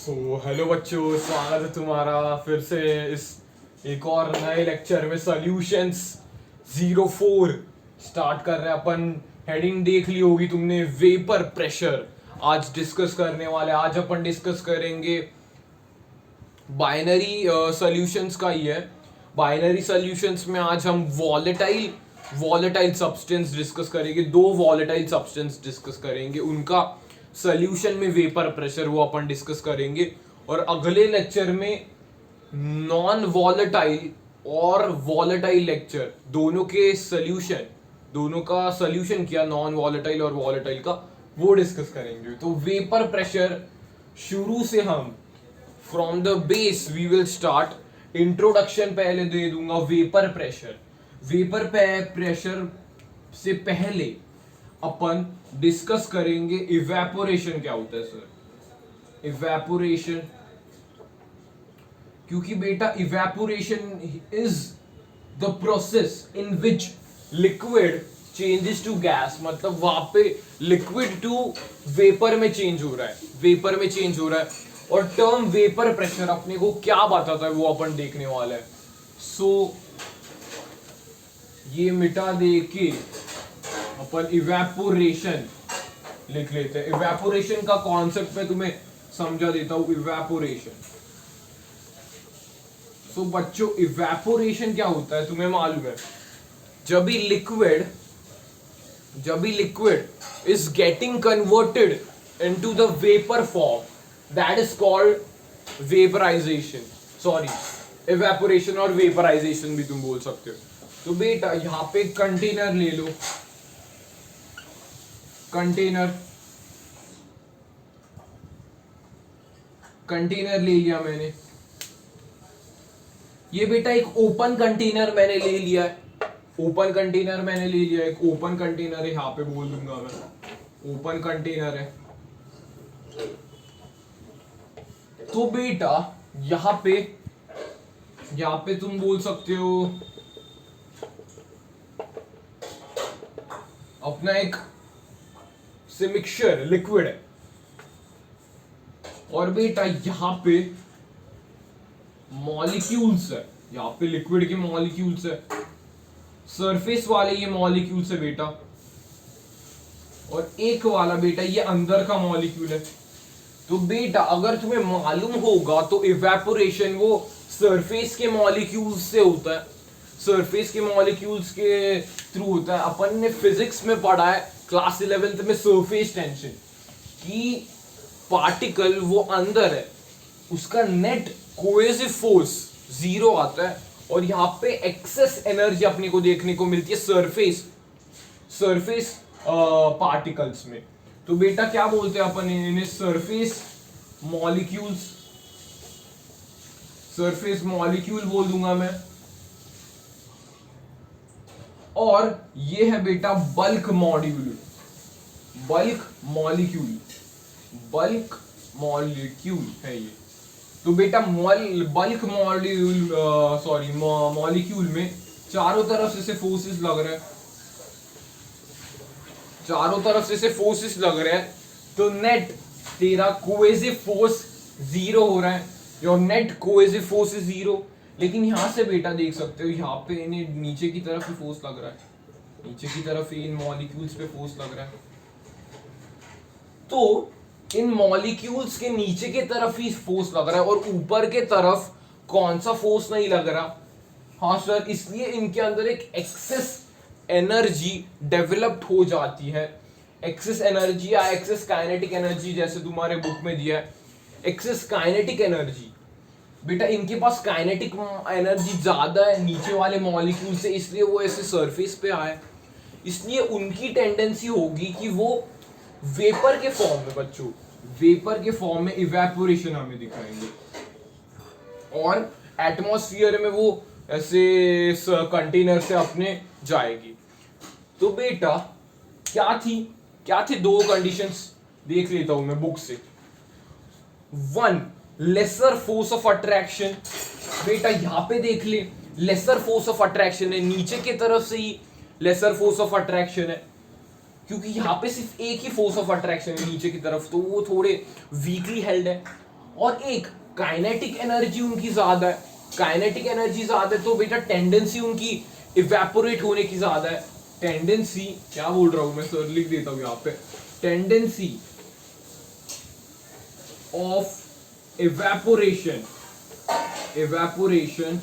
Hello बच्चों, स्वागत है तुम्हारा फिर से इस एक और नए लेक्चर में। सॉल्यूशंस 04 स्टार्ट कर रहे हैं अपन। हेडिंग देख ली होगी तुमने, वेपर प्रेशर। आज डिस्कस करने वाले, आज अपन डिस्कस करेंगे बाइनरी सॉल्यूशंस का ही है। बाइनरी सॉल्यूशंस में आज हम वॉलेटाइल वॉलेटाइल सब्सटेंस डिस्कस करेंगे। दो वॉलेटाइल सब्सटेंस डिस्कस करेंगे, उनका सॉल्यूशन में वेपर प्रेशर वो अपन डिस्कस करेंगे। और अगले लेक्चर में नॉन वॉलेटाइल और वॉलेटाइल लेक्चर दोनों के सॉल्यूशन, दोनों का सॉल्यूशन किया, नॉन वॉलेटाइल और वॉलेटाइल का, वो डिस्कस करेंगे। तो वेपर प्रेशर शुरू से हम from the base we will start. Introduction पहले दे दूंगा। वेपर प्रेशर, वेपर प्रेशर से पहले अपन डिस्कस करेंगे इवेपोरेशन क्या होता है सर। इवेपोरेशन, क्योंकि बेटा evaporation is the process in which liquid changes to gas. मतलब वहां पे लिक्विड टू वेपर में चेंज हो रहा है, वेपर में चेंज हो रहा है। और टर्म वेपर प्रेशर अपने को क्या बताता है वो अपन देखने वाला है। सो ये मिटा दे के अपन इवेपोरेशन लिख लेते हैं। इवेपोरेशन का कॉन्सेप्ट मैं तुम्हें समझा देता हूं। इवेपोरेशन, सो बच्चों इवेपोरेशन क्या होता है तुम्हें मालूम है? जब भी liquid is getting converted into the vapour form, that is called vaporisation. Sorry, evaporation और वेपराइजेशन भी तुम बोल सकते हो। तो बेटा यहां पे कंटेनर ले लो, कंटेनर ले लिया मैंने। ये बेटा एक ओपन कंटेनर मैंने ले लिया है, ओपन कंटेनर मैंने ले लिया, एक ओपन कंटेनर है, यहां पे बोल दूंगा मैं ओपन कंटेनर है। तो बेटा यहां पे तुम बोल सकते हो अपना एक से मिक्सचर लिक्विड है। और बेटा यहां पे मॉलिक्यूल्स है, यहां पे लिक्विड के मॉलिक्यूल्स है, सरफेस वाले ये मॉलिक्यूल्स है बेटा। और एक वाला बेटा ये अंदर का मॉलिक्यूल है। तो बेटा अगर तुम्हें मालूम होगा तो इवेपोरेशन वो सरफेस के मॉलिक्यूल्स से होता है, सरफेस के मॉलिक्यूल्स के थ्रू होता है। अपन ने फिजिक्स में पढ़ा है क्लास 11th में सरफेस टेंशन, कि पार्टिकल वो अंदर है, उसका नेट कोहेसिव फोर्स 0 आता है। और यहाँ पे एक्सेस एनर्जी अपने को देखने को मिलती है सरफेस पार्टिकल्स में। तो बेटा क्या बोलते हैं अपन इन्हें? सरफेस मॉलिक्यूल बोल दूंगा मैं। और ये है बेटा बल्क मॉलिक्यूल है ये। तो बेटा बल्क मॉलिक्यूल में चारों तरफ से फोर्सेस लग रहे हैं, तो नेट तेरा कोहेसिव फोर्स 0 हो रहा है, your net cohesive force is 0। लेकिन यहां से बेटा देख सकते हो, यहाँ पे इन्हें नीचे की तरफ ही फोर्स लग रहा है, नीचे की तरफ ही इन मॉलिक्यूल्स पे फोर्स लग रहा है। तो इन मॉलिक्यूल्स के नीचे की तरफ ही फोर्स लग रहा है, और ऊपर के तरफ कौन सा फोर्स नहीं लग रहा? हाँ सर, इसलिए इनके अंदर एक एक्सेस एनर्जी डेवलप्ड हो जाती है। एक्सेस एनर्जी या एक्सेस काइनेटिक एनर्जी, जैसे तुम्हारे बुक में दिया है एक्सेस काइनेटिक एनर्जी। बेटा इनके पास काइनेटिक एनर्जी ज्यादा है नीचे वाले मॉलिक्यूल से, इसलिए वो ऐसे सरफेस पे आए। इसलिए उनकी टेंडेंसी होगी कि वो वेपर के फॉर्म में, बच्चों वेपर के फॉर्म में इवेपोरेशन हमें दिखाएंगे, और एटमॉस्फेयर में वो ऐसे कंटेनर से अपने जाएगी। तो बेटा क्या थी दो कंडीशंस, देख लेता हूं मैं बुक से। 1, लेसर फोर्स ऑफ अट्रैक्शन। बेटा यहां पे देख ले, लेसर फोर्स ऑफ अट्रैक्शन है, नीचे की तरफ से ही लेसर फोर्स ऑफ अट्रैक्शन है, क्योंकि यहां पे सिर्फ एक ही फोर्स ऑफ अट्रैक्शन है नीचे की तरफ, तो वो थोड़े वीकली हेल्ड है। और एक काइनेटिक एनर्जी उनकी ज्यादा है। काइनेटिक एनर्जी ज्यादा है तो बेटा टेंडेंसी उनकी इवेपोरेट होने की ज्यादा है। टेंडेंसी, क्या बोल रहा हूं मैं सर, लिख देता हूं यहां पे, tendency of evaporation, evaporation,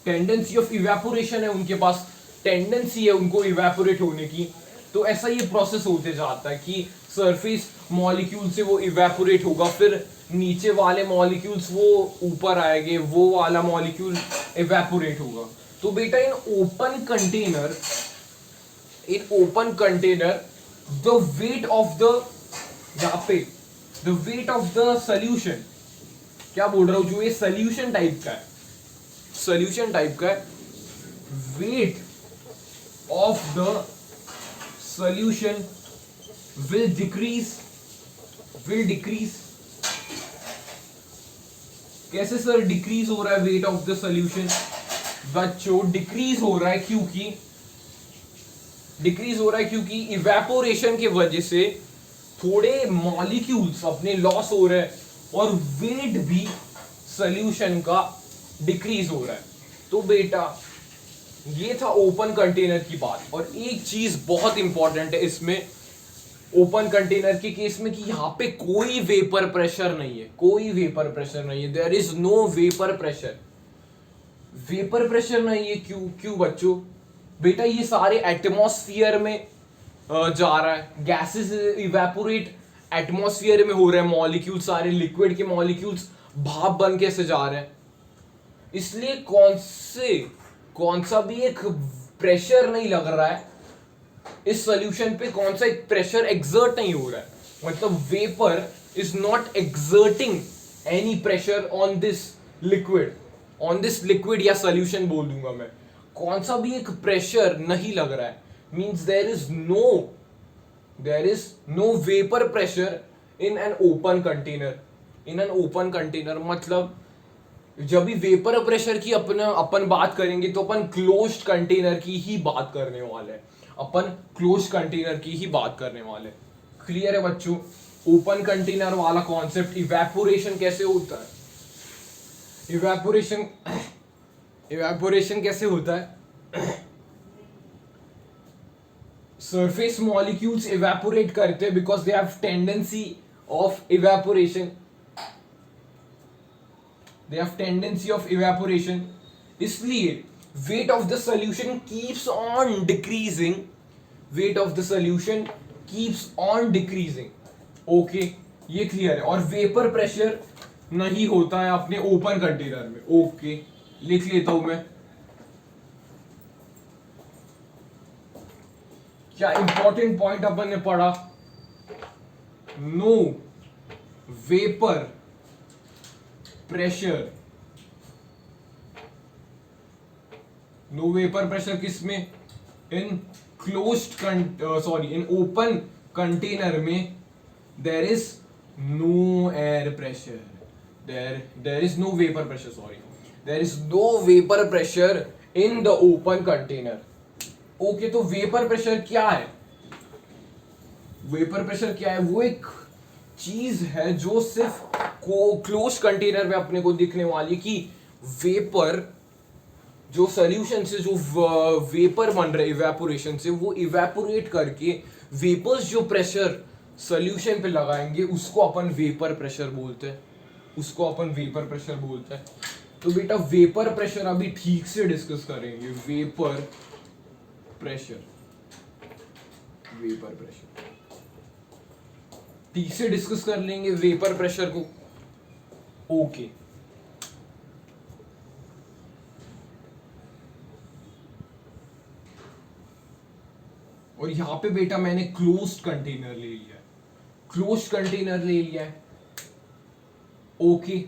tendency of evaporation है उनके पास, टेंडेंसी है उनको इवेपोरेट होने की। तो ऐसा ये प्रोसेस होते जाता है कि सरफेस मॉलिक्यूल से वो इवेपोरेट होगा, फिर नीचे वाले मॉलिक्यूल्स वो ऊपर आएंगे, वो वाला मॉलिक्यूल इवेपोरेट होगा। तो बेटा इन open container, in open container the weight of the, यहाँ पे the weight of the solution, क्या बोल रहा हूं, जो ये सोल्यूशन टाइप का है, सोल्यूशन टाइप का है, weight of the solution will decrease, will decrease. कैसे सर डिक्रीज हो रहा है वेट ऑफ द सोल्यूशन? बच्चों डिक्रीज हो रहा है क्योंकि, डिक्रीज हो रहा है क्योंकि इवेपोरेशन की वजह से थोड़े मॉलिक्यूल्स अपने लॉस हो रहे हैं और वेट भी सोल्यूशन का डिक्रीज हो रहा है। तो बेटा ये था ओपन कंटेनर की बात। और एक चीज बहुत इंपॉर्टेंट है इसमें ओपन कंटेनर के केस में, कि यहां पे कोई वेपर प्रेशर नहीं है, कोई वेपर प्रेशर नहीं है, there is no vapour pressure. Vapour pressure नहीं है क्यों? क्यों बच्चों? बेटा ये सारे एटमॉस्फेयर में जा रहा है, गैसेस इवेपोरेट एटमॉस्फेयर में हो रहे हैं, मॉलिक्यूल सारे लिक्विड के मॉलिक्यूल्स भाप बन के से जा रहे हैं, इसलिए कौन सा भी एक प्रेशर नहीं लग रहा है इस सॉल्यूशन पे, कौन सा एक प्रेशर एक्सर्ट नहीं हो रहा है, मतलब vapour is not exerting any pressure on this liquid, on this liquid या सॉल्यूशन बोल दूंगा मैं, कौन सा भी एक प्रेशर नहीं लग रहा है, means there is no vapour pressure in an open container. In an open container मतलब जब भी वेपर प्रेशर की अपन बात करेंगे तो अपन क्लोज्ड कंटेनर की ही बात करने वाले हैं, अपन क्लोज्ड कंटेनर की ही बात करने वाले। क्लियर है बच्चों? ओपन कंटेनर वाला कॉन्सेप्ट, इवेपोरेशन कैसे होता है, इवेपोरेशन कैसे होता है, सरफेस मॉलिक्यूल्स इवेपोरेट करते हैं because they have tendency of evaporation, they have tendency of evaporation, इसलिए weight of the solution keeps on decreasing, weight of the solution keeps on decreasing। Okay ये क्लियर है। और vapour pressure नहीं होता है अपने ओपन कंटेनर में। Okay लिख लेता हूं मैं, क्या इंपॉर्टेंट पॉइंट अपन ने पढ़ा, no vapour pressure, no vapour pressure किसमें, इन इन ओपन कंटेनर में there is no air pressure, there is no vapour pressure, there is no vapour pressure in the open container. Okay तो vapour pressure क्या है? Vapour pressure क्या है? वो एक चीज है जो सिर्फ क्लोज कंटेनर में अपने को दिखने वाली, कि वेपर जो सॉल्यूशन से जो वेपर बन रहे इवेपोरेशन से, वो इवेपोरेट करके वेपर्स जो प्रेशर सॉल्यूशन पे लगाएंगे उसको अपन वेपर प्रेशर बोलते हैं, उसको अपन वेपर प्रेशर बोलते हैं। तो बेटा वेपर प्रेशर अभी ठीक से डिस्कस करेंगे, वेपर प्रेशर, वेपर प्रेशर ठीक से डिस्कस कर लेंगे वेपर प्रेशर को। ओके और यहां पे बेटा मैंने क्लोज्ड कंटेनर ले लिया है, क्लोज्ड कंटेनर ले लिया है। ओके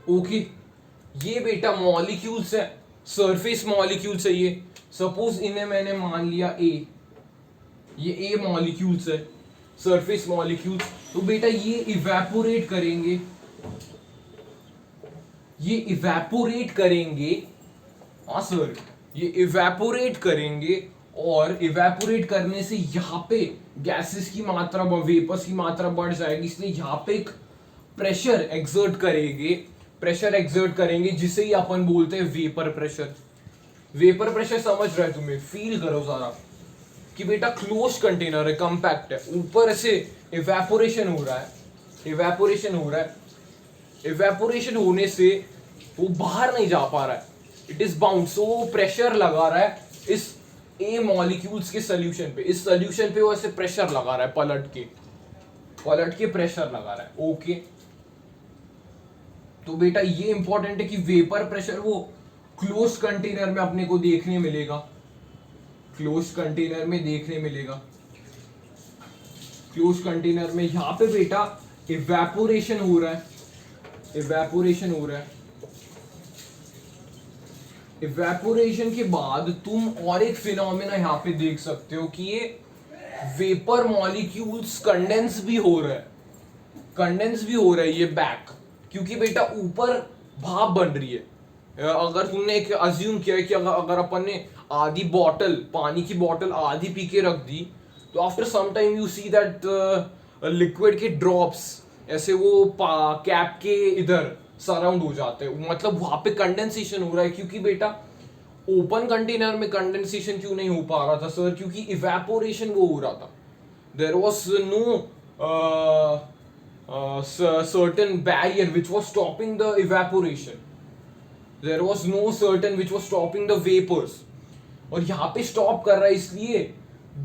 ओके ये बेटा मॉलिक्यूल्स है, सरफेस मॉलिक्यूल्स है ये, सपोज इन्हें मैंने मान लिया ए, ये ए मॉलिक्यूल्स है, सरफेस मॉलिक्यूल्स। तो बेटा ये इवेपोरेट करेंगे, ये इवेपोरेट करेंगे। हाँ सर, ये इवेपोरेट करेंगे और इवेपोरेट करने से यहाँ पे गैसेस की मात्रा, वेपर्स की मात्रा बढ़ जाएगी, इसलिए यहाँ पे एक प्रेशर एक्सर्ट करेंगे, जिसे ही अपन बोलते हैं वेपर प्रेशर। वेपर प्रेशर समझ रहे तुम्हें? फील करो जरा कि बेटा क्लोज कंटेनर है, कंपैक्ट है, ऊपर से इवेपोरेशन हो रहा है, इवेपोरेशन होने से वो बाहर नहीं जा पा रहा है, it is bound, so pressure लगा रहा है इस ए मॉलिक्यूल्स के सोल्यूशन पे, इस सोल्यूशन पे वो ऐसे प्रेशर लगा रहा है, पलट के प्रेशर लगा रहा है। ओके, तो बेटा ये इंपॉर्टेंट है कि वेपर प्रेशर वो क्लोज कंटेनर में अपने को देखने मिलेगा, क्लोज कंटेनर में यहां पे बेटा इवेपोरेशन हो रहा है, इवेपोरेशन के बाद तुम और एक फिनोमेना यहां पे देख सकते हो कि ये वेपर मॉलिक्यूल्स कंडेंस भी हो रहा है ये बैक, क्योंकि बेटा ऊपर भाप बन रही है। अगर तुमने एक अज्यूम किया है कि अगर अपन ने आधी बॉटल, पानी की बॉटल आधी पी के रख दी, तो after some time you see that liquid के ड्रॉप्स ऐसे वो कैप के इधर सराउंड हो जाते हैं, मतलब वहां पे कंडेंसेशन हो रहा है। क्योंकि बेटा ओपन कंटेनर में कंडेंसेशन क्यों नहीं हो पा रहा था सर? क्योंकि इवेपोरेशन वो हो रहा था, there was no certain barrier which was stopping the evaporation, there was no certain which was stopping the vapors, और यहाँ पे स्टॉप कर रहा है, इसलिए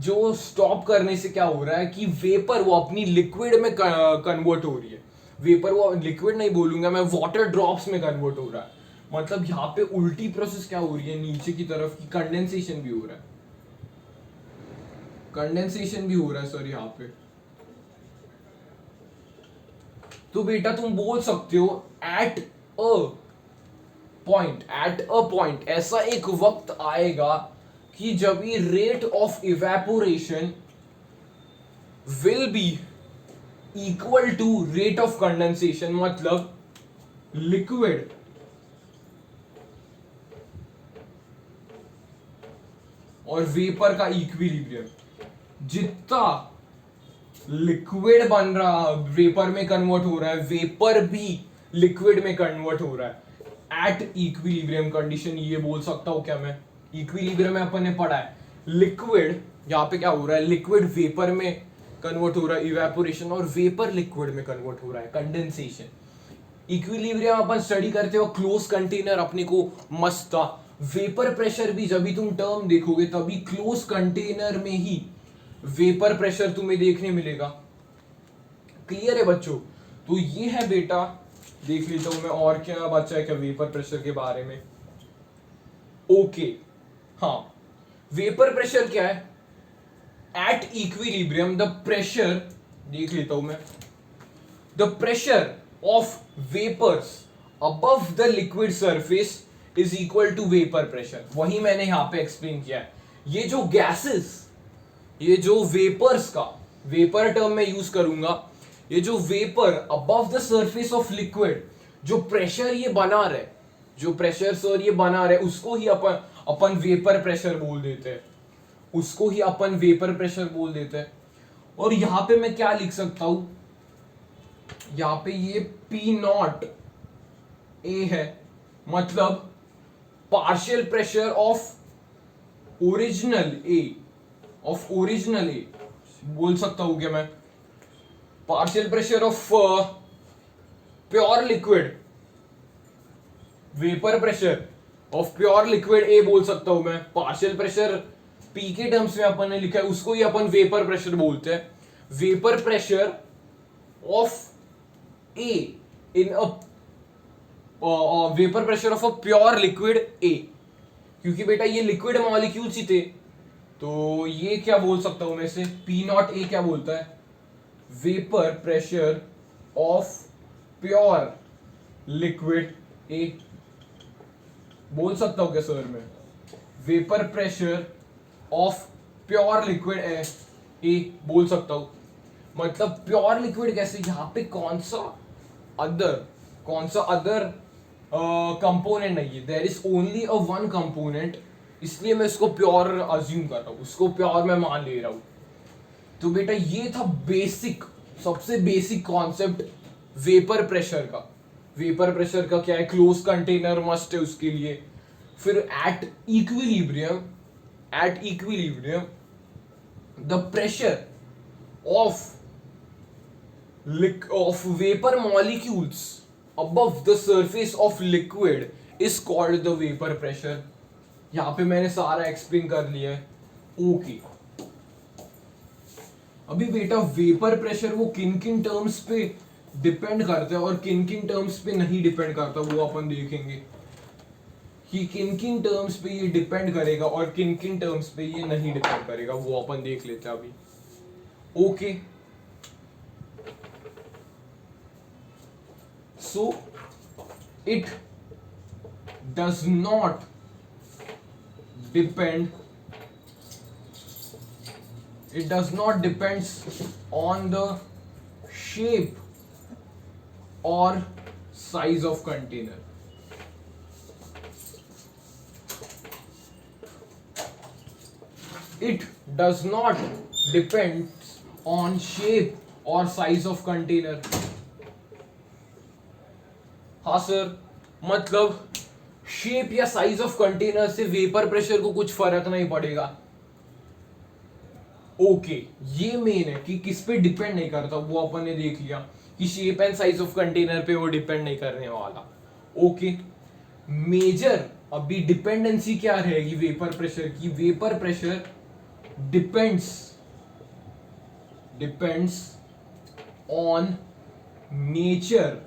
जो स्टॉप करने से क्या हो रहा है कि वेपर वो अपनी लिक्विड में कन्वर्ट हो रही है, वेपर वो लिक्विड नहीं बोलूंगा मैं, वाटर ड्रॉप्स में कन्वर्ट हो रहा है। मतलब यहाँ पे उल्टी प्रोसेस क्या हो रही है, नीचे की तरफ की कंडेंसेशन भी हो रहा है, सर यहाँ पे। तो बेटा तुम बोल सकते हो एट अ पॉइंट ऐसा एक वक्त आएगा कि जब ये rate of evaporation will be equal to rate of condensation, मतलब लिक्विड और वेपर का इक्विलिब्रियम, जितना लिक्विड बन रहा वेपर में कन्वर्ट हो रहा है, वेपर भी लिक्विड में कन्वर्ट हो रहा है एट इक्विलिब्रियम कंडीशन। ये बोल सकता हूं क्या मैं? इक्विलिब्रियम में अपन ने पढ़ा है लिक्विड, यहाँ पे क्या हो रहा है, लिक्विड वेपर में कन्वर्ट हो रहा है, इवेपोरेशन, और वेपर लिक्विड में कन्वर्ट हो रहा है, कंडेंसेशन। इक्विलिब्रियम अपन स्टडी करते हो क्लोज कंटेनर अपने को मस्त था। वेपर प्रेशर भी जब भी तुम टर्म देखोगे तभी क्लोज कंटेनर में ही वेपर प्रेशर तुम्हें देखने मिलेगा। क्लियर है बच्चों? तो ये है बेटा, देख लेता हूं मैं और क्या बचा है क्या वेपर प्रेशर के बारे में। ओके, हाँ, वेपर प्रेशर क्या है? एट इक्विलिब्रियम द प्रेशर, देख लेता हूं मैं, the pressure of vapours above the liquid surface is equal to vapour pressure. वही मैंने यहां पे एक्सप्लेन किया है। ये जो गैसेस, ये जो वेपर्स का वेपर टर्म में यूज करूंगा, ये जो vapour above the surface of liquid, जो प्रेशर ये बना रहे, जो प्रेशर सर ये बना रहे, उसको ही अपन वेपर प्रेशर बोल देते हैं, उसको ही अपन वेपर प्रेशर बोल देते हैं। और यहां पे मैं क्या लिख सकता हूं, यहां पे ये पी नॉट ए है, मतलब पार्शियल प्रेशर ऑफ ओरिजिनल ए, बोल सकता हूं क्या मैं? Partial pressure of pure liquid, vapour pressure of pure liquid A बोल सकता हूं मैं। पार्शियल प्रेशर पी के टर्म्स में अपन ने लिखा है, उसको ही अपन वेपर प्रेशर बोलते हैं। Vapour pressure of A in a vapour pressure of a pure liquid A, क्योंकि बेटा ये लिक्विड मॉलिक्यूल्स ही थे, तो ये क्या बोल सकता हूं मैं इसे, पी नॉट ए क्या बोलता है, vapour pressure of pure liquid A बोल सकता हूं क्या सर मैं? Vapour pressure of pure liquid A बोल सकता हूं। मतलब प्योर लिक्विड कैसे, यहां पे कौन सा अदर कंपोनेंट नहीं है, there is only a one component, इसलिए मैं इसको प्योर अज्यूम कर रहा हूँ, उसको प्योर मैं मान ले रहा हूँ। तो बेटा ये था बेसिक, सबसे बेसिक कॉन्सेप्ट वेपर प्रेशर का। वेपर प्रेशर का क्या है, क्लोज कंटेनर मस्ट है उसके लिए। फिर at equilibrium the pressure of vapour molecules above the surface of liquid is called the vapor pressure। यहां पे मैंने सारा एक्सप्लेन कर लिया है। ओके, अभी बेटा वेपर प्रेशर वो किन किन टर्म्स पे डिपेंड करता है और किन किन टर्म्स पे नहीं डिपेंड करता, वो अपन देखेंगे कि किन किन टर्म्स पे ये डिपेंड करेगा और किन किन टर्म्स पे ये नहीं डिपेंड करेगा, वो अपन देख लेते हैं अभी। Okay, so it does not depends on the shape or size of container। it does not depends on shape or size of container। हाँ सर, मतलब शेप या साइज ऑफ कंटेनर से वेपर प्रेशर को कुछ फर्क नहीं पड़ेगा। ओके, ये मेन है कि किस पे डिपेंड नहीं करता, वो अपन ने देख लिया कि shape and size of container पे वो डिपेंड नहीं करने वाला। ओके, मेजर अभी डिपेंडेंसी क्या रहेगी वेपर प्रेशर की, vapour pressure depends on nature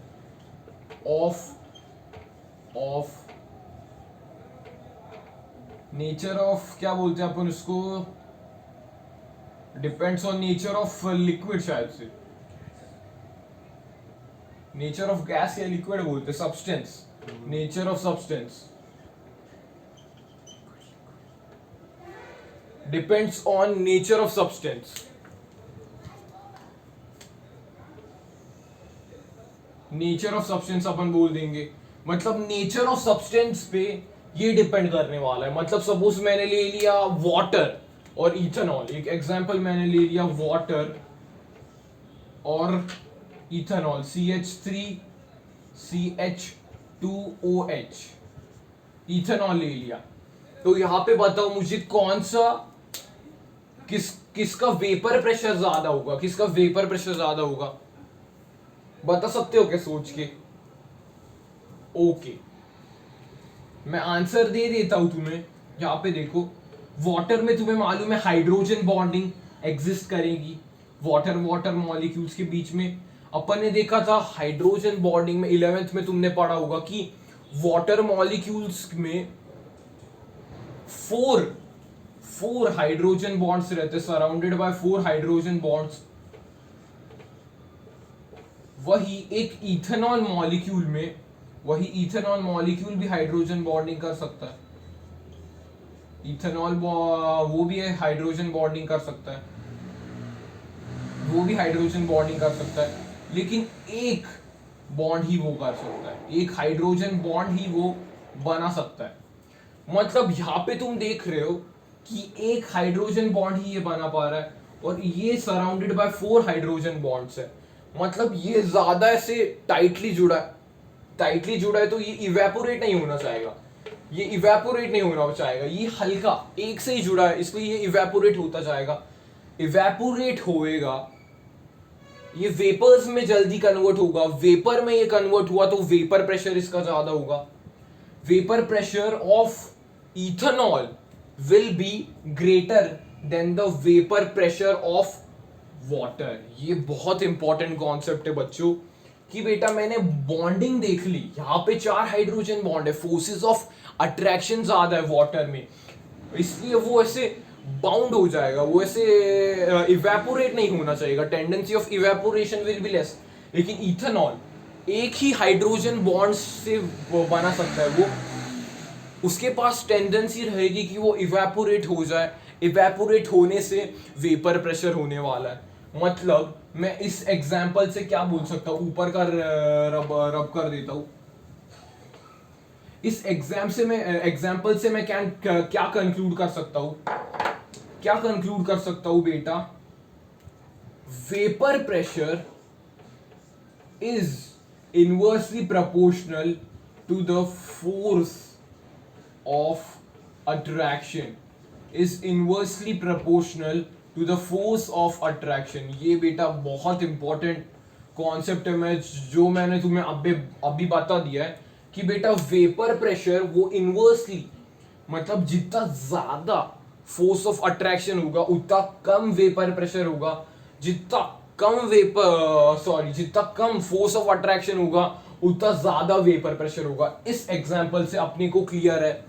of क्या बोलते हैं अपन उसको, depends on nature of liquid, शायद से नेचर ऑफ गैस या लिक्विड बोलते हैं, substance, nature of substance depends on nature of substance. Nature of substance अपन बोल देंगे, मतलब नेचर ऑफ सब्सटेंस पे ये डिपेंड करने वाला है। मतलब सपोज मैंने ले लिया वाटर और इथेनॉल, एक एग्जांपल मैंने ले लिया वाटर और इथेनॉल CH3CH2OH, इथेनॉल ले लिया। तो यहां पे बताओ मुझे कौन सा किसका वेपर प्रेशर ज्यादा होगा, किसका वेपर प्रेशर ज्यादा होगा, बता सकते हो क्या सोच के? ओके, मैं आंसर दे देता हूं तुम्हें। यहां पे देखो, वाटर में तुम्हें मालूम है हाइड्रोजन बॉन्डिंग एग्जिस्ट करेगी वाटर मॉलिक्यूल्स के बीच में। अपन ने देखा था हाइड्रोजन बॉन्डिंग में 11th में तुमने पढ़ा होगा कि वाटर मॉलिक्यूल्स में फोर हाइड्रोजन बॉन्ड्स रहते, सराउंडेड बाय 4 हाइड्रोजन बॉन्ड्स। वही एक इथेनॉल मॉलिक्यूल भी हाइड्रोजन बॉन्डिंग कर सकता है। इथेनॉल वो भी हाइड्रोजन बॉन्डिंग कर सकता है, लेकिन एक बॉन्ड ही वो कर सकता है, एक हाइड्रोजन बॉन्ड ही वो बना सकता है। मतलब यहां पे तुम देख रहे हो कि एक हाइड्रोजन बॉन्ड ही ये बना पा रहा है और ये सराउंडेड बाय 4 हाइड्रोजन बॉन्ड्स है। मतलब ये ज्यादा से टाइटली जुड़ा है, तो ये इवेपोरेट नहीं होना चाहेगा, ये हल्का एक से ही जुड़ा है, इसलिए ये इवेपोरेट होता जाएगा, इवेपोरेट होएगा, ये वेपर्स में जल्दी कन्वर्ट होगा। वेपर में ये कन्वर्ट हुआ तो वेपर प्रेशर इसका ज्यादा होगा। Vapour pressure of ethanol will be greater than the vapour pressure of water. ये बहुत इंपॉर्टेंट कॉन्सेप्ट है बच्चों कि बेटा मैंने बॉन्डिंग देख ली, यहाँ पे 4 हाइड्रोजन बॉन्ड है, फोर्सेस ऑफ अट्रैक्शन ज्यादा है वाटर में, इसलिए वो ऐसे बाउंड हो जाएगा, वो ऐसे इवेपोरेट नहीं होना चाहिए, tendency of evaporation will be less. लेकिन इथेनॉल एक ही हाइड्रोजन बॉन्ड से बना सकता है, वो उसके पास टेंडेंसी रहेगी कि वो इवेपोरेट हो जाए, इवेपोरेट होने से वेपर प्रेशर होने वाला है। मतलब मैं इस एग्जांपल से क्या बोल सकता हूं, ऊपर का रब कर देता हूं। इस एग्जाम्पल से मैं क्या कंक्लूड कर सकता हूं, क्या कंक्लूड कर सकता हूं बेटा, vapour pressure is inversely proportional to the force of attraction, is inversely proportional to the force of attraction. ये बेटा बहुत इंपॉर्टेंट कॉन्सेप्ट है, जो मैंने तुम्हें अभी बता दिया है कि बेटा वेपर प्रेशर वो इनवर्सली, मतलब जितना ज्यादा फोर्स ऑफ अट्रैक्शन होगा उतना कम वेपर प्रेशर होगा, जितना कम फोर्स ऑफ अट्रैक्शन होगा उतना ज्यादा वेपर प्रेशर होगा। इस एग्जांपल से अपने को क्लियर है,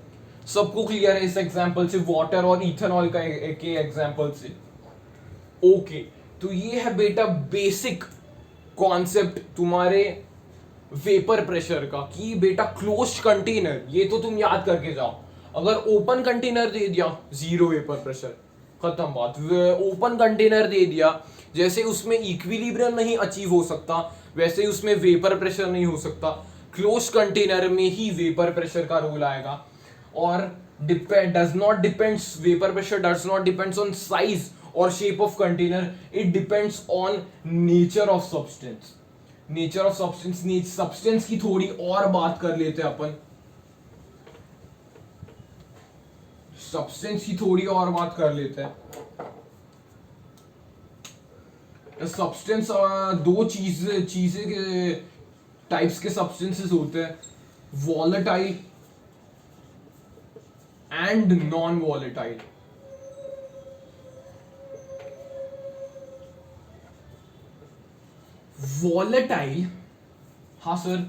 सबको क्लियर है इस एग्जांपल से, वाटर और इथेनॉल के एग्जांपल से। ओके, तो ये है बेटा बेसिक कॉन्सेप्ट तुम्हारे वेपर प्रेशर का, कि बेटा क्लोज्ड कंटेनर, ये तो तुम याद करके जाओ, अगर ओपन कंटेनर दे दिया जीरो वेपर प्रेशर, खत्म बात। ओपन कंटेनर दे दिया, जैसे उसमें इक्विलिब्रियम नहीं अचीव हो सकता वैसे उसमें वेपर प्रेशर नहीं हो सकता, क्लोज्ड कंटेनर में ही वेपर प्रेशर का रोल आएगा। और vapour pressure does not depends on size और shape of container, it depends on nature of substance. Nature of substance, substance की थोड़ी और बात कर लेते हैं अपन, सब्सटेंस की थोड़ी और बात कर लेते हैं। सब्सटेंस दो चीजें के टाइप्स के सब्सटेंसेस होते हैं, volatile and non volatile. Volatile, हाँ सर,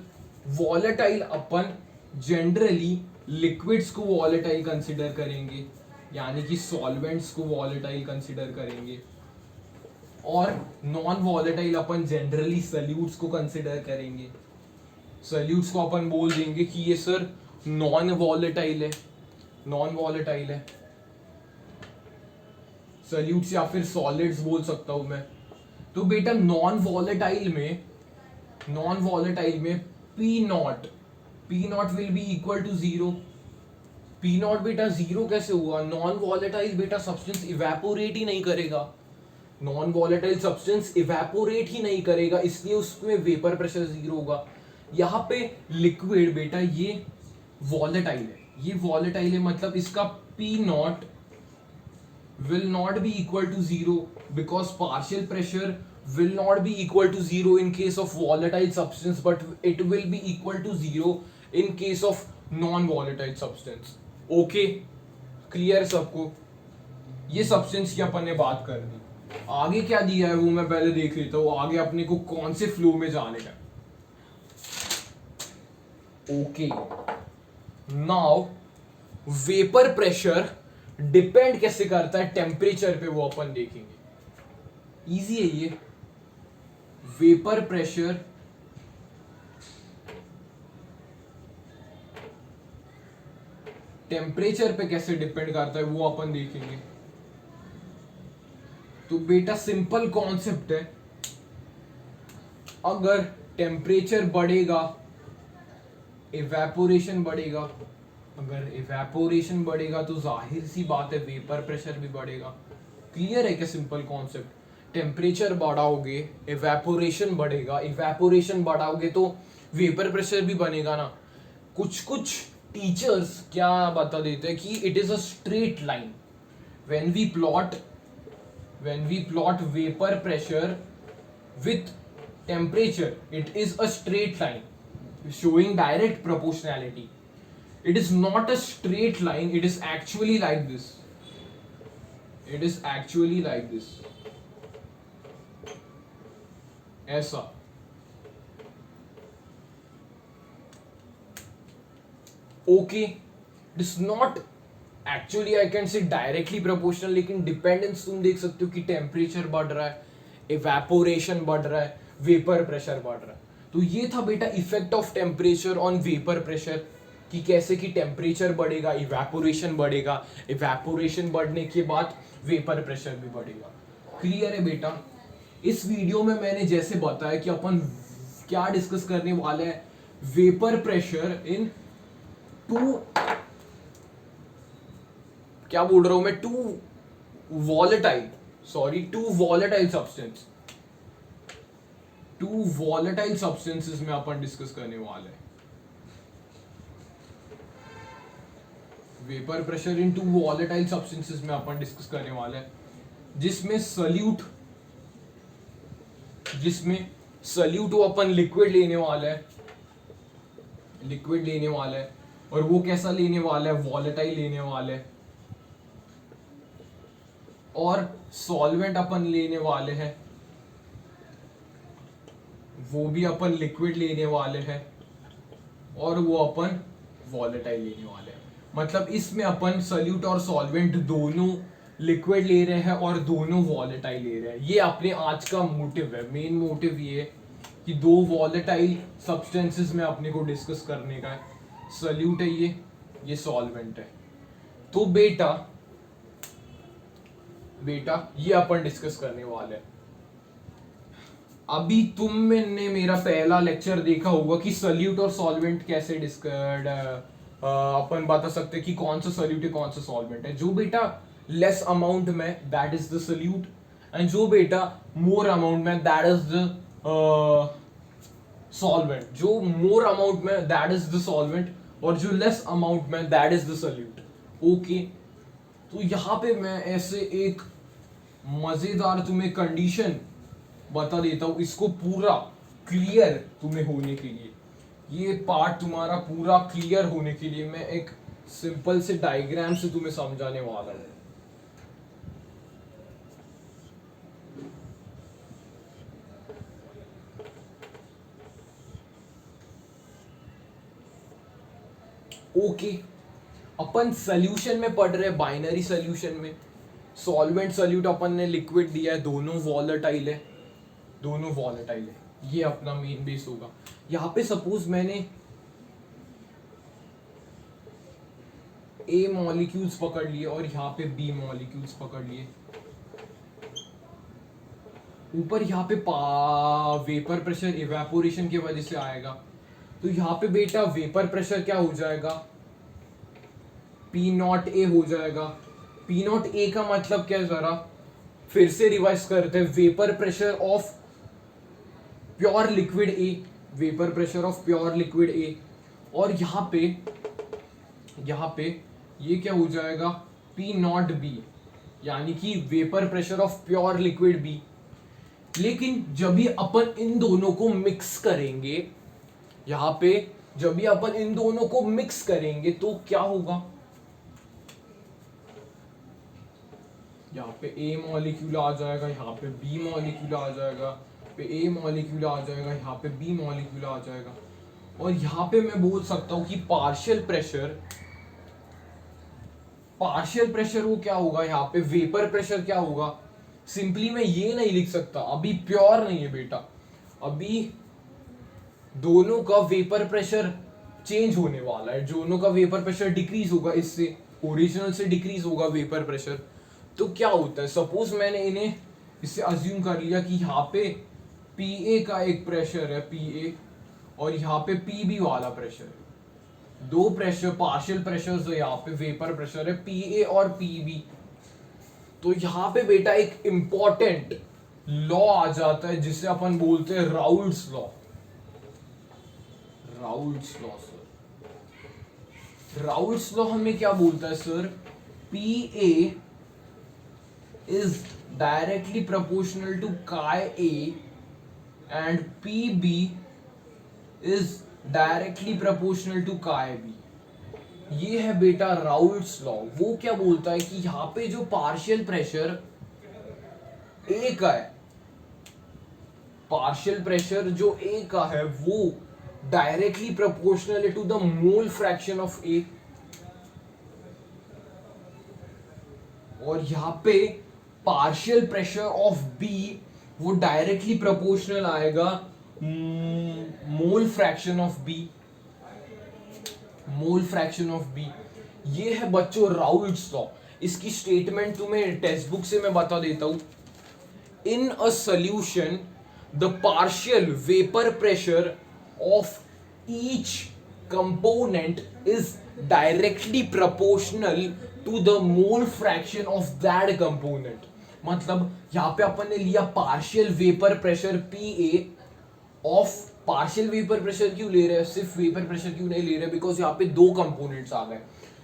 वॉलेटाइल अपन जनरली लिक्विड्स को वॉलेटाइल कंसिडर करेंगे, यानी कि सॉल्वेंट्स को वॉलेटाइल कंसिडर करेंगे, और नॉन वॉलेटाइल अपन जनरली सॉल्यूट्स को कंसिडर करेंगे। सॉल्यूट्स को अपन बोल देंगे कि ये सर नॉन वॉलेटाइल है, नॉन वॉलेटाइल है, सॉल्यूट्स या फिर सॉलिड्स बोल सकता हूं मैं। तो बेटा नॉन वॉलेटाइल में P naught will be equal to zero. P not बेटा जीरो कैसे हुआ, नॉन वॉलेटाइल बेटा सब्सटेंस इवेपोरेट ही नहीं करेगा, नॉन वॉलेटाइल सब्सटेंस इवेपोरेट ही नहीं करेगा, इसलिए उसमें वेपर प्रेशर जीरो होगा। यहाँ पे लिक्विड बेटा ये वॉलेटाइल है, ये वॉलेटाइल है, मतलब इसका P not will not be equal to zero because partial pressure will not be equal to zero in case of volatile substance, but it will be equal to zero in case of non-volatile substance. Okay, clear सबको? ये substance की अपन ने बात कर दी, आगे क्या दिया है वो मैं पहले देख लेता हूँ, आगे अपने को कौन से फ्लो में जाने का। Okay, now vapor pressure depend कैसे करता है टेम्परेचर पे, वो अपन देखेंगे। इजी है ये, वेपर प्रेशर टेम्परेचर पे कैसे डिपेंड करता है वो अपन देखेंगे। तो बेटा सिंपल कॉन्सेप्ट है, अगर टेम्परेचर बढ़ेगा इवेपोरेशन बढ़ेगा, अगर इवेपोरेशन बढ़ेगा तो जाहिर सी बात है वेपर प्रेशर भी बढ़ेगा। क्लियर है क्या सिंपल कॉन्सेप्ट? टेम्परेचर बढ़ाओगे इवेपोरेशन बढ़ेगा, इवेपोरेशन बढ़ाओगे तो वेपर प्रेशर भी बनेगा ना। कुछ टीचर्स क्या बता देते हैं कि it is a straight line, when we plot vapour pressure with temperature it is a straight line showing direct proportionality. It is not a straight line, it is actually like this. It is actually like this. ऐसा। Okay, it is not actually I can say directly proportional, लेकिन dependence तुम देख सकते हो कि temperature बढ़ रहा है, इवेपोरेशन बढ़ रहा है, वेपर प्रेशर बढ़ रहा है। तो ये था बेटा effect of temperature on vapour pressure, कि कैसे कि टेम्परेचर बढ़ेगा इवेपोरेशन बढ़ेगा, इवेपोरेशन बढ़ने के बाद वेपर प्रेशर भी बढ़ेगा। क्लियर है बेटा? इस वीडियो में मैंने जैसे बताया कि अपन क्या डिस्कस करने वाले हैं, वेपर प्रेशर इन टू, क्या बोल रहा हूं मैं, two volatile, sorry, two volatile substance, two volatile substances में अपन डिस्कस करने वाले हैं। Vapour pressure in two volatile substances में अपन डिस्कस करने वाले हैं, जिसमें सल्यूट वो अपन लिक्विड लेने वाला है, और वो कैसा लेने वाला है, वॉलेटाइल लेने वाला है, और सॉल्वेंट अपन लेने वाले हैं, वो भी अपन लिक्विड लेने वाले हैं, और वो अपन वॉलेटाइल लेने वाले हैं। मतलब इसमें अपन सल्यूट और सॉल्वेंट दोनों लिक्विड ले रहे हैं और दोनों वॉलेटाइल ले रहे हैं। ये अपने आज का मोटिव है, मेन मोटिव ये है कि दो वॉलेटाइल सब्सटेंसेस में अपने को डिस्कस करने का है। सल्यूट है ये सॉल्वेंट है। तो बेटा ये अपन डिस्कस करने वाले हैं। अभी तुमने मेरा पहला लेक्चर देखा होगा कि सल्यूट और सॉल्वेंट कैसे अपन बता सकते हैं कि कौन सा सल्यूट है कौन सा सॉल्वेंट है। जो बेटा लेस अमाउंट में that is the solute, and जो बेटा मोर अमाउंट में दैट इज द सॉल्वेंट। जो मोर अमाउंट में दैट इज द सॉल्वेंट, और जो लेस अमाउंट में that is the solute. Okay, तो यहाँ पे मैं ऐसे एक मजेदार तुम्हें कंडीशन बता देता हूं, इसको पूरा क्लियर तुम्हें होने के लिए, ये पार्ट तुम्हारा पूरा क्लियर होने के लिए मैं एक सिंपल से डायग्राम से तुम्हें समझाने वाला हूं। ओके, अपन सॉल्यूशन में पढ़ रहे, बाइनरी सॉल्यूशन में सॉल्वेंट सॉल्यूट अपन ने लिक्विड दिया है, दोनों वॉलेटाइल है, ये अपना मेन बेस होगा। यहाँ पे सपोज मैंने ए मॉलिक्यूल्स पकड़ लिए और यहाँ पे बी मॉलिक्यूल्स पकड़ लिए। ऊपर यहाँ पे वेपर प्रेशर इवेपोरेशन की वजह से आएगा, तो यहाँ पे बेटा वेपर प्रेशर क्या हो जाएगा, P0A हो जाएगा। P0A का मतलब क्या है, जरा फिर से रिवाइज करते हैं। Vapour pressure of pure liquid A, vapour pressure of pure liquid A, और यहाँ पे ये क्या हो जाएगा, P0B, यानी कि vapour pressure of pure liquid B. लेकिन जब भी अपन इन दोनों को मिक्स करेंगे, यहाँ पे जब भी अपन इन दोनों को मिक्स करेंगे तो क्या होगा, यहाँ पे ए मॉलिक्यूल आ जाएगा, यहाँ पे बी मॉलिक्यूल आ जाएगा, पे ए मॉलिक्यूल आ जाएगा, यहाँ पे बी मॉलिक्यूल आ जाएगा। और यहाँ पे मैं बोल सकता हूँ कि पार्शियल प्रेशर वो क्या होगा, यहाँ पे वेपर प्रेशर क्या होगा। सिंपली मैं ये नहीं लिख सकता, अभी प्योर नहीं है बेटा, अभी दोनों का वेपर प्रेशर चेंज होने वाला है, दोनों का वेपर प्रेशर डिक्रीज होगा, इससे ओरिजिनल से डिक्रीज होगा वेपर प्रेशर। तो क्या होता है, सपोज मैंने इन्हें इससे अज्यूम कर लिया कि यहाँ पे PA का एक प्रेशर है PA, और यहाँ पे PB वाला प्रेशर है। दो प्रेशर पार्शियल प्रेशर है, यहाँ पे वेपर प्रेशर है PA और PB। तो यहाँ पे बेटा एक इंपॉर्टेंट लॉ आ जाता है जिसे अपन बोलते हैं राउल्ट्स लॉ। राउल्ट्स लॉ हमें क्या बोलता है sir, PA is directly proportional to chi A and PB is directly proportional to chi B। ये है बेटा राउल्ट्स लॉ। वो क्या बोलता है कि यहाँ पे जो पार्शियल प्रेशर A का है, पार्शियल प्रेशर जो A का है वो डायरेक्टली प्रोपोर्शनल है to the mole fraction of A, और यहाँ पे पार्शियल प्रेशर ऑफ B वो डायरेक्टली प्रोपोर्शनल आएगा मोल फ्रैक्शन ऑफ B। ये है बच्चों राउल्ट्स लॉ। इसकी स्टेटमेंट तुम्हें टेक्स्ट बुक से मैं बता देता हूं। In a solution the partial vapour pressure of each component is directly proportional to the mole fraction of that component. मतलब यहाँ पे अपन ने लिया partial vapour pressure PA of partial vapour pressure क्यों ले रहे हैं, सिर्फ वेपर प्रेशर क्यों नहीं ले रहे, बिकॉज यहाँ पे दो कंपोनेंट्स आ गए.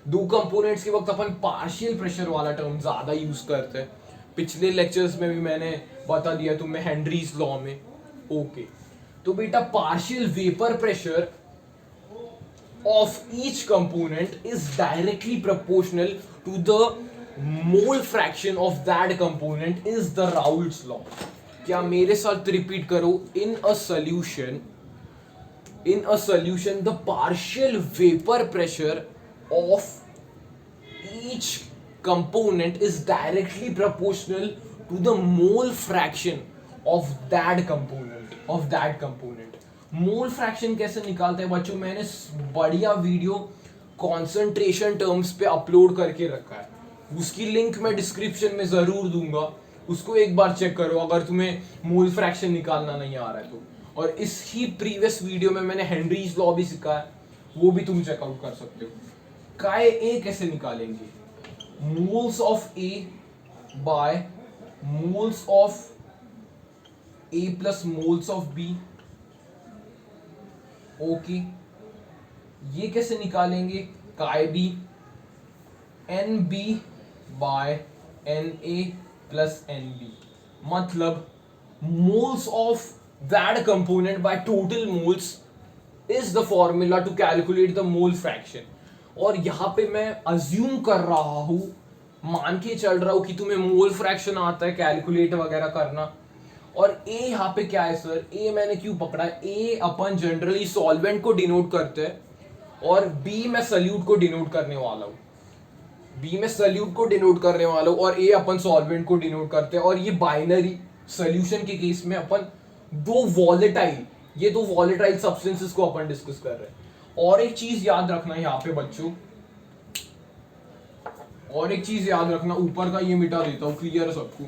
दो कंपोनेंट्स के वक्त अपन पार्शियल प्रेशर वाला टर्म ज्यादा यूज करते हैं. पिछले लेक्चर्स में भी मैंने बता दिया तुम्हें हेनरीज लॉ में. ओके तो बेटा partial vapour pressure of each component is directly proportional to the mole fraction of that component is the Raoult's law. क्या मेरे साथ रिपीट करो. in a solution the partial vapor pressure of each component is directly proportional to the mole fraction of that component. Mole fraction कैसे निकालते हैं बच्चों, मैंने बढ़िया वीडियो कॉन्सेंट्रेशन टर्म्स पे अपलोड करके रखा है. उसकी लिंक मैं डिस्क्रिप्शन में जरूर दूंगा. उसको एक बार चेक करो अगर तुम्हें मोल फ्रैक्शन निकालना नहीं आ रहा है तो. और इस ही प्रीवियस वीडियो में मैंने हेनरीज लॉ भी सिखाया, वो भी तुम चेकआउट कर सकते हो. काय ए कैसे निकालेंगे, moles of A by moles of A plus moles of B. Okay ये कैसे निकालेंगे, chi B N B by N A plus N B. मतलब moles of that component by total moles is the formula to calculate the mole fraction. और यहां पे मैं assume कर रहा हूं, मान के चल रहा हूं कि तुम्हें मोल फ्रैक्शन आता है कैलकुलेट वगैरह करना. और ए यहाँ पे क्या है सर, ए मैंने क्यों पकड़ा है, ए अपन जनरली सॉल्वेंट को डिनोट करते हैं और बी मैं सल्यूट को डिनोट करने वाला हूँ. और ए अपन सॉल्वेंट को डिनोट करते हैं. और ये बाइनरी सोल्यूशन के केस में अपन दो वॉलेटाइल सब्सटेंसेस को अपन डिस्कस कर रहे हैं. और एक चीज याद रखना यहाँ पे बच्चों, ऊपर का ये मिटा देता हूँ, क्लियर है सबको.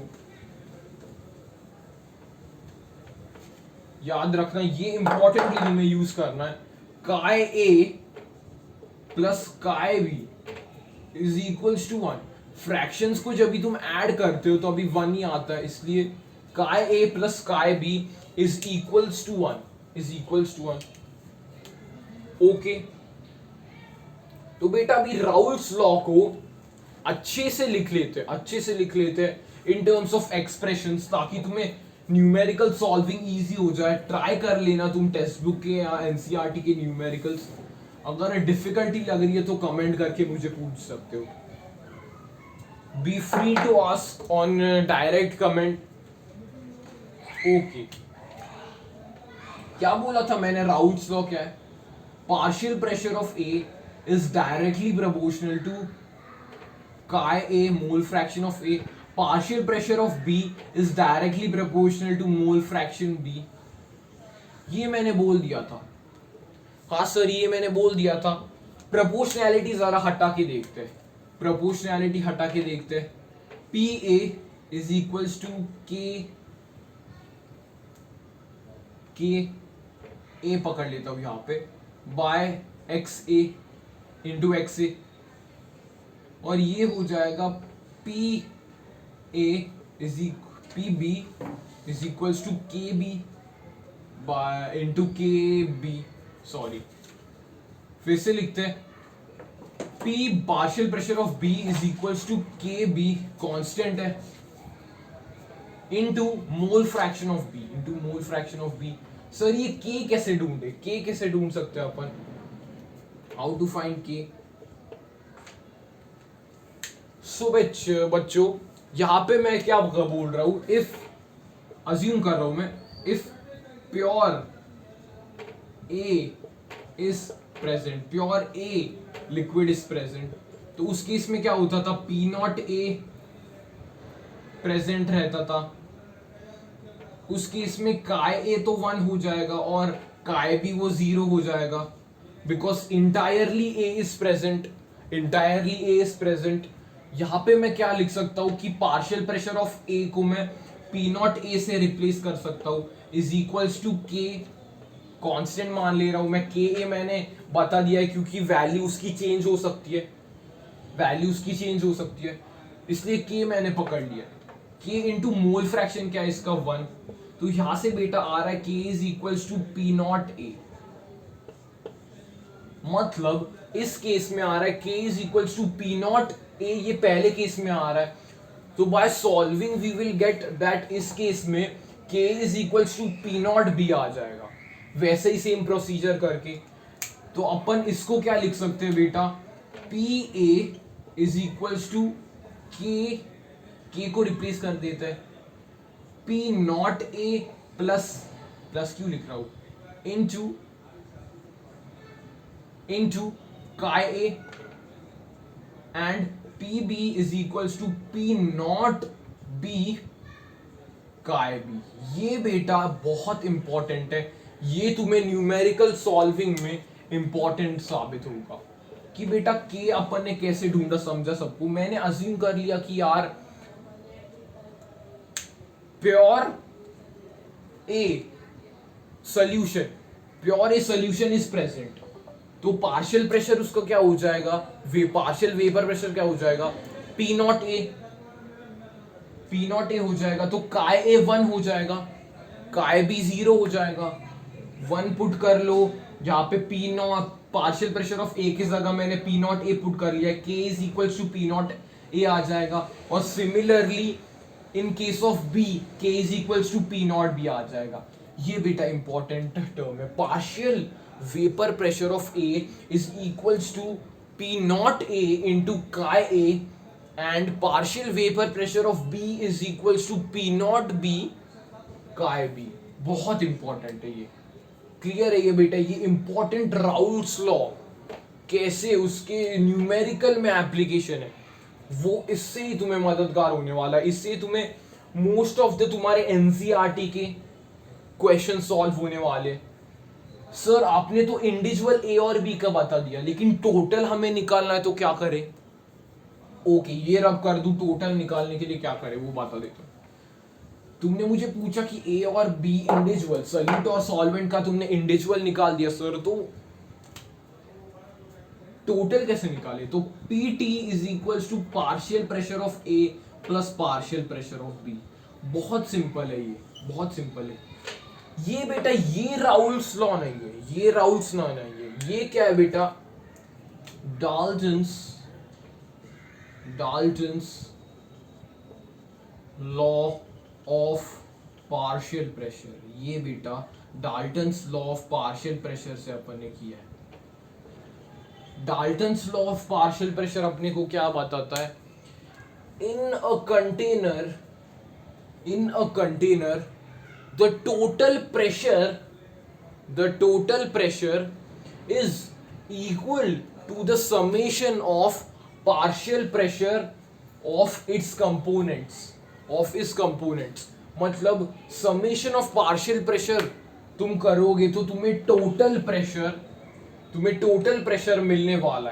याद रखना ये इंपॉर्टेंटली तुम्हें यूज करना है. Chi A plus chi B is equals to 1. Fractions को जब भी तुम ऐड करते हो तो अभी 1 ही आता है, इसलिए chi A plus chi B is equals to 1. Okay तो बेटा अभी राउल्ट्स लॉ को अच्छे से लिख लेते इन टर्म्स ऑफ एक्सप्रेशंस, ताकि तुम्हें न्यूमेरिकल सॉल्विंग इजी हो जाए. ट्राई कर लेना तुम टेक्स्ट बुक के या एनसीईआरटी के न्यूमेरिकल्स. अगर डिफिकल्टी लग रही है तो कमेंट करके मुझे पूछ सकते हो. Be free to ask on direct comment. Okay क्या बोला था मैंने, राउल्ट्स लॉ क्या है, partial pressure of A is directly proportional to chi A mole fraction of A. Partial pressure of B is directly proportional to mole fraction B. ये मैंने बोल दिया था. हाँ सर ये मैंने बोल दिया था. प्रोपोर्शनैलिटी जरा हटा के देखते हैं. PA is equals to K A पकड़ लेता हूँ यहाँ पे by XA into XA. और ये हो जाएगा PB is equals to KB by into KB. Sorry फिर से लिखते हैं. P partial pressure of B is equals to KB constant है into mole fraction of B. Sir ये K कैसे ढूंढ सकते हैं अपन, हाउ टू फाइंड K. सो बच्चों यहां पे मैं क्या बोल रहा हूं, इफ अज्यूम कर रहा हूं मैं, if pure a liquid is present, तो उस केस में क्या होता था, P0A प्रेजेंट रहता था. उस केस में काय ए तो 1 हो जाएगा और काय बी वो 0 हो जाएगा, because entirely A is present. यहां पे मैं क्या लिख सकता हूं कि पार्शियल प्रेशर ऑफ ए को मैं P0A से रिप्लेस कर सकता हूं, is equals to K constant मान ले रहा हूं मैं, के ए मैंने बता दिया है क्योंकि वैल्यू उसकी चेंज हो सकती है, वैल्यू उसकी चेंज हो सकती है, इसलिए के मैंने पकड़ लिया। के इंटू मोल फ्रैक्शन क्या है इसका 1, तो यहां से बेटा आ रहा है K is equals to P not A, मतलब इस केस में आ रहा है K is equals to P not A, ये पहले केस में आ रहा है, तो by solving we will get that इस केस में K is equals to P not B आ जाएगा। वैसे ही सेम प्रोसीजर करके तो अपन इसको क्या लिख सकते हैं बेटा, P A is equals to K को रिप्लेस कर देते हैं, P not A plus, plus क्यों लिख रहा हूं, into chi A and P B is equals to P not B chi B. ये बेटा बहुत इंपॉर्टेंट है, ये तुम्हें न्यूमेरिकल सॉल्विंग में इंपॉर्टेंट साबित होगा कि बेटा के अपन ने कैसे ढूंढा, समझा सबको। मैंने अज्यूम कर लिया कि यार pure A solution is present, तो पार्शियल प्रेशर उसका क्या हो जाएगा, पार्शियल वेपर प्रेशर क्या हो जाएगा, पी नॉट ए हो जाएगा, तो काय ए 1 हो जाएगा, काय बी 0 हो जाएगा, 1 पुट कर लो, जहां पे P not partial pressure of A की जगह मैंने पी नॉट ए पुट कर लिया, K is equal to P not A आ जाएगा, और similarly in case of B K is equal to P not B आ जाएगा। ये बेटा इंपॉर्टेंट टर्म है, partial vapour pressure of A is equals to P not A into chi A and partial vapour pressure of B is equals to P not B chi B. बहुत important है ये, clear है ये बेटा, ये important Raoult's law कैसे उसके numerical में एप्लीकेशन है वो इससे ही तुम्हें मददगार होने वाला है, इससे तुम्हें मोस्ट ऑफ द तुम्हारे एनसीईआरटी के क्वेश्चन सॉल्व होने वाले। सर आपने तो इंडिविजुअल ए और बी का बता दिया, लेकिन टोटल हमें निकालना है तो क्या करें, ओके ये रब कर दूं, टोटल निकालने के लिए क्या करें वो बता देता हूं। तुमने मुझे पूछा कि ए और बी इंडिविजुअल, सॉल्यूट और सॉल्वेंट का तुमने इंडिविजुअल निकाल दिया सर, तो टोटल कैसे निकाले, तो P T is equal to partial pressure of A plus partial pressure of B. बहुत सिंपल है ये, बहुत सिंपल है ये बेटा, ये राउल्स लॉ नहीं है, ये राउल्स लॉ नहीं है, ये क्या है बेटा, Dalton's law of partial pressure. ये बेटा Dalton's law of partial pressure से अपन ने किया है। Dalton's law of partial pressure अपने को क्या बताता है, in a container the total pressure is equal to the summation of partial pressure of its components। मतलब summation of partial pressure तुम करोगे तो तुम्हें टोटल प्रेशर मिलने वाला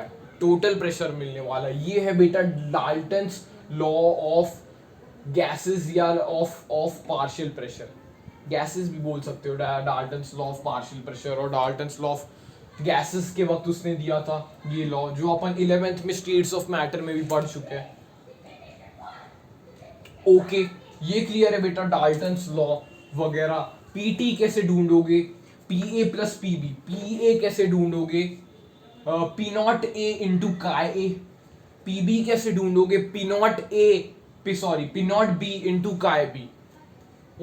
है, ये है बेटा डाल्टन्स लॉ ऑफ गैसेस या ऑफ पार्शियल प्रेशर, गैसेस भी बोल सकते हो, Dalton's law of partial pressure और डाल्टन्स लॉ ऑफ गैसेस के वक्त उसने दिया था ये लॉ, जो अपन 11th में स्टेट्स ऑफ मैटर में भी पढ़ चुके हैं। ओके ये क्लियर है बेटा, डाल्टन्स लॉ वगैरह। पीटी कैसे ढूंढोगे, P A plus P B, P A कैसे ढूंढोगे, P not A into chi A, P B कैसे ढूंढोगे, P not B into chi B.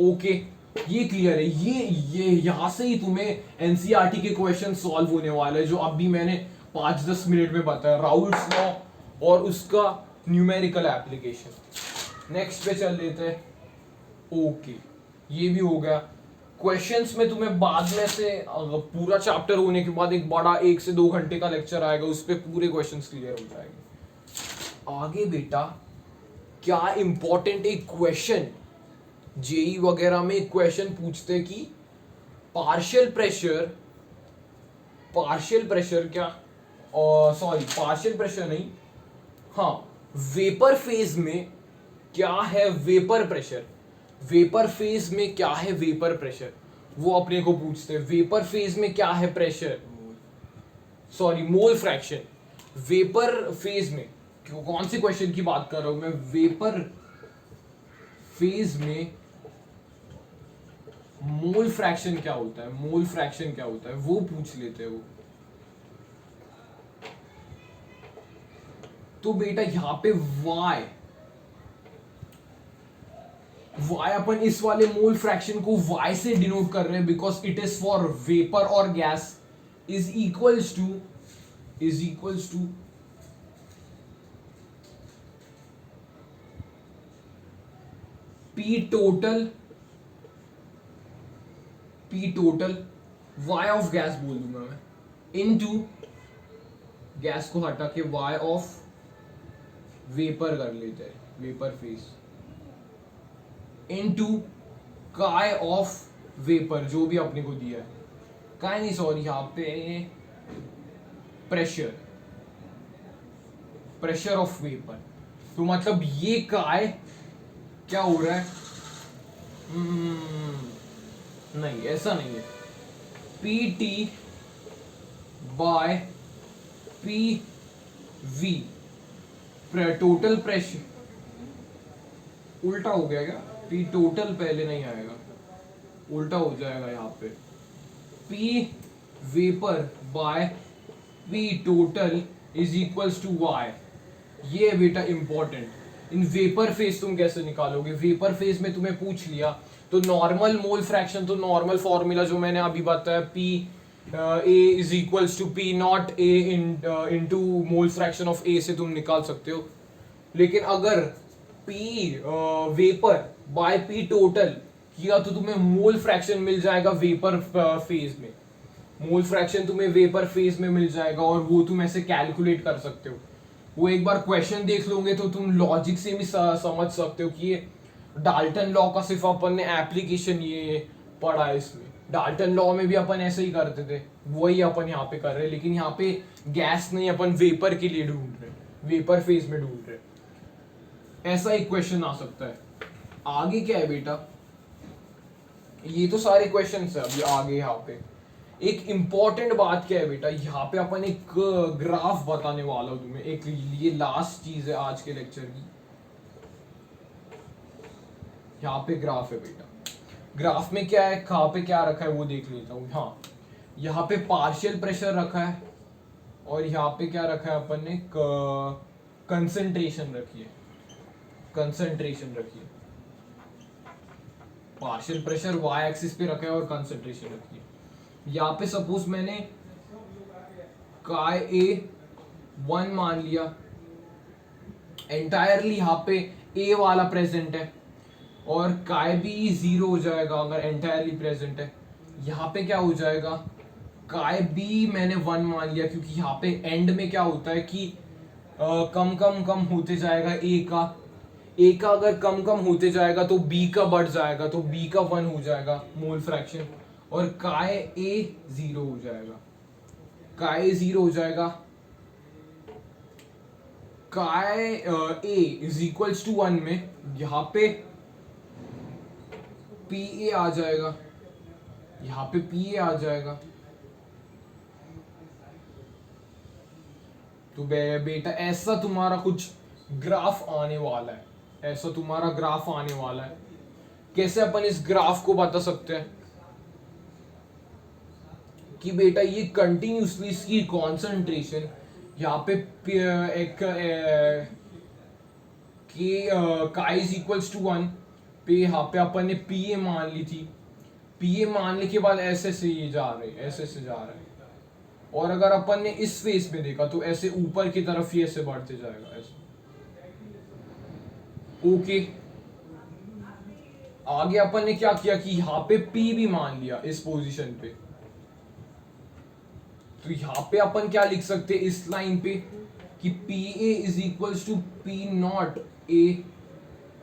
Okay ये क्लियर है, ये यहां से ही तुम्हें एनसीईआरटी के क्वेश्चन सॉल्व होने वाले हैं, जो अभी मैंने 5-10 मिनट में बताया, राउल्स लॉ और उसका न्यूमेरिकल एप्लीकेशन। नेक्स्ट पे चल लेते हैं। ओके ये भी हो गया। क्वेश्चंस में तुम्हें बाद में से पूरा चैप्टर होने के बाद एक बड़ा 1 से 2 घंटे का लेक्चर आएगा, उस पे पूरे क्वेश्चंस क्लियर हो जाएंगे। आगे बेटा क्या इंपॉर्टेंट एक क्वेश्चन जेई वगैरह में क्वेश्चन पूछते हैं कि पार्शियल प्रेशर क्या, पार्शियल प्रेशर नहीं, हाँ वेपर फेज में क्या है वेपर प्रेशर, वो अपने को पूछते हैं वेपर फेज में क्या है pressure, sorry mole fraction. Vapour phase में कौन से क्वेश्चन की बात कर रहा हूं मैं, वेपर फेज में मोल फ्रैक्शन क्या होता है, मोल फ्रैक्शन क्या होता है वो पूछ लेते हैं वो। तो बेटा यहां पे y अपन इस वाले मोल फ्रैक्शन को y से डिनोट कर रहे हैं because it is for vapour और gas, is equals to P total y of gas बोल दूंगा मैं, इनटू गैस को हटा के y ऑफ वेपर कर लेते हैं, वेपर फेज, इनटू काय ऑफ वेपर जो भी अपने को दिया है, काय नहीं सॉरी यहां पे प्रेशर ऑफ वेपर। तो मतलब ये काय क्या हो रहा है, नहीं ऐसा नहीं है, P T by P V total pressure, उल्टा हो गया क्या, पी टोटल पहले नहीं आएगा, उल्टा हो जाएगा यहाँ पे, P vapour by P total is equals to Y. ये है बेटा इंपॉर्टेंट। इन वेपर फेज तुम कैसे निकालोगे, वेपर फेज में तुम्हें पूछ लिया तो नॉर्मल मोल फ्रैक्शन, तो नॉर्मल फॉर्मूला जो मैंने अभी बताया, P A is equals to P not A into mole fraction of A से तुम निकाल सकते हो। लेकिन अगर P vapour by P total किया तो तुम्हें मोल फ्रैक्शन मिल जाएगा वेपर फेज में, मोल फ्रैक्शन तुम्हें वेपर फेज में मिल जाएगा और वो तुम ऐसे कैलकुलेट कर सकते हो। वो एक बार क्वेश्चन देख लोगे तो तुम लॉजिक से भी समझ सकते हो कि ये डाल्टन लॉ का सिर्फ अपन ने एप्लीकेशन ये पढ़ा है इसमें। डाल्टन लॉ में भी अपन ऐसे ही करते थे, वही अपन यहाँ पे कर रहे हैं, लेकिन यहाँ पे गैस नहीं, अपन वेपर के लिए ढूंढ रहे, वेपर फेज में ढूंढ रहे। ऐसा एक क्वेश्चन आ सकता है। आगे क्या है बेटा, ये तो सारे क्वेश्चन है। अभी आगे यहाँ पे एक इंपॉर्टेंट बात क्या है बेटा, यहाँ पे अपन एक ग्राफ बताने वाला हूं तुम्हें, एक ये लास्ट चीज है आज के लेक्चर की। यहाँ पे ग्राफ है बेटा, ग्राफ में क्या है, कहाँ पे क्या रखा है वो देख लेता हूँ। हाँ, यहाँ पे पार्शियल प्रेशर रखा है और यहाँ पे क्या रखा है अपन ने, कंसंट्रेशन रखी है, कंसंट्रेशन रखी है। पार्शियल प्रेशर वाई एक्सिस पे रखा है और कंसंट्रेशन रखी है। यहाँ पे सपोज मैंने काय ए 1 मान लिया, एंटायरली यहाँ पे ए वाला प्रेजेंट है, और काय बी 0 हो जाएगा अगर एंटायरली प्रेजेंट है। यहाँ पे क्या हो जाएगा, काय बी मैंने 1 मान लिया क्योंकि यहाँ पे एंड में क्या होता है कि कम कम कम होते जाएगा ए का अगर कम कम होते जाएगा तो बी का बढ़ जाएगा, तो बी का 1 हो जाएगा मोल फ्रैक्शन, और काय ए 0 हो जाएगा, काय 0 हो जाएगा, काय ए इज इक्वल्स टू 1 में यहाँ पे पी ए आ जाएगा, यहाँ पे पी ए आ जाएगा। तो बेटा ऐसा तुम्हारा कुछ ग्राफ आने वाला है, ऐसा तुम्हारा ग्राफ आने वाला है। कैसे अपन इस ग्राफ को बता सकते हैं कि बेटा ये कंटिन्यूसली इसकी कॉन्सेंट्रेशन यहाँ पे एक काय इज इक्वल्स टू 1 पे यहाँ पे अपन ने पी ए मान ली थी, पी ए मानने के बाद ऐसे से ये जा रहे, ऐसे से जा रहे हैं, और अगर अपन ने इस फेस में देखा तो ऐसे ऊपर की तरफ ये ऐसे बढ़ते जाएगा ऐसे। ओके, आगे अपन ने क्या किया कि यहाँ पे P भी मान लिया इस पोजीशन पे, तो यहाँ पे अपन क्या लिख सकते हैं इस लाइन पे कि P A is equals to P not A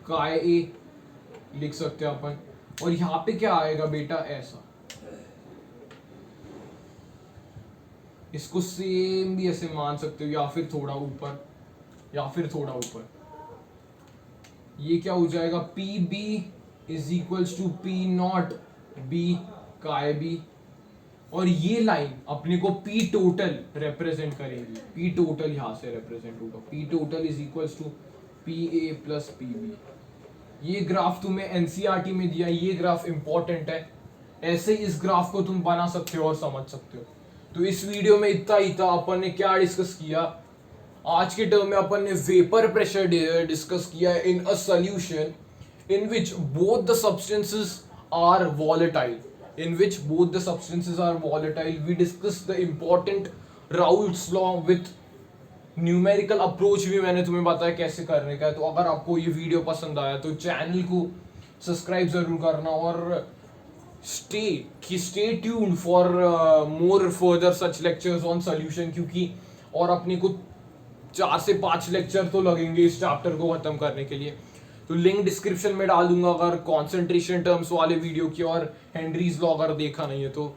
chi A लिख सकते हैं अपन। और यहाँ पे क्या आएगा बेटा, ऐसा, इसको सेम भी ऐसे मान सकते हो या फिर थोड़ा ऊपर, या फिर थोड़ा ऊपर। ये क्या हो जाएगा, P B is equals to P not B chi B, और ये लाइन अपने को पी टोटल रिप्रेजेंट करेगी। पी टोटल यहां से रिप्रेजेंट होगा, P total is equals to P A plus P B. ये ग्राफ तुम्हें एनसीईआरटी में दिया, ये ग्राफ इंपॉर्टेंट है, ऐसे इस ग्राफ को तुम बना सकते हो और समझ सकते हो। तो इस वीडियो में इतना ही था। अपन ने क्या डिस्कस किया आज के टर्म में, अपन ने vapour pressure discuss in a अ सॉल्यूशन in which both the substances are volatile. We discussed the important Raoult's law with numerical approach भी मैंने तुम्हें बताया कैसे करने का है। तो अगर आपको ये वीडियो पसंद आया तो चैनल को सब्सक्राइब जरूर करना, और stay tuned for more further such lectures on solution, क्योंकि और अपने को 4 से 5 लेक्चर तो लगेंगे इस चैप्टर को खत्म करने के लिए। तो लिंक डिस्क्रिप्शन में डाल दूंगा अगर कॉन्सेंट्रेशन टर्म्स वाले वीडियो की, और हेनरीज लॉ अगर देखा नहीं है तो।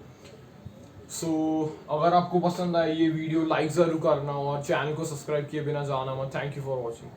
अगर आपको पसंद आए ये वीडियो लाइक जरूर करना और चैनल को सब्सक्राइब किए बिना जाना मत। Thank you for watching.